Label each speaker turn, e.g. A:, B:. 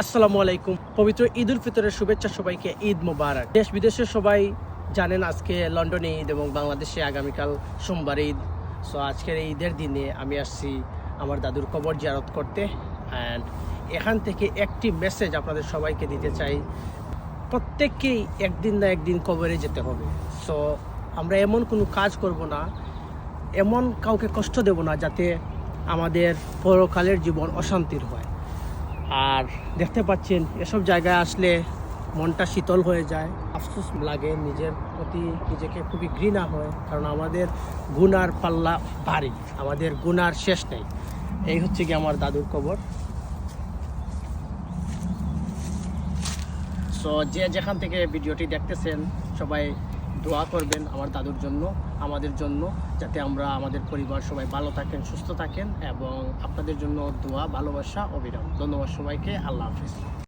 A: আসসালামু আলাইকুম। পবিত্র ঈদ উল ফিতরের শুভেচ্ছা সবাইকে। ঈদ মোবারক। দেশ বিদেশের সবাই জানেন আজকে লন্ডনে ঈদ এবং বাংলাদেশে আগামীকাল সোমবার ঈদ। সো আজকের এই ঈদের দিনে আমি আসছি আমার দাদুর কবর জিয়ারত করতে। অ্যান্ড এখান থেকে একটি মেসেজ আপনাদের সবাইকে দিতে চাই, প্রত্যেককেই একদিন না একদিন কবরে যেতে হবে। সো আমরা এমন কোনো কাজ করব না, এমন কাউকে কষ্ট দেব না যাতে আমাদের পরকালের জীবন অশান্তির হয়। আর দেখতে পাচ্ছেন এসব জায়গায় আসলে মনটা শীতল হয়ে যায়, আফসোস লাগে, নিজের প্রতি নিজেকে খুবই ঘৃণা হয়, কারণ আমাদের গুনার পাল্লা ভারী, আমাদের গুনার শেষ নেই। এই হচ্ছে কি আমার দাদুর কবর। সো যে যেখান থেকে ভিডিওটি দেখতেছেন সবাই দোয়া করবেন আমার দাদুর জন্য, আমাদের জন্য, যাতে আমরা আমাদের পরিবার সবাই ভালো থাকেন, সুস্থ থাকেন, এবং আপনাদের জন্য দোয়া, ভালোবাসা অবিরাম। ধন্যবাদ সবাইকে। আল্লাহ হাফিজ।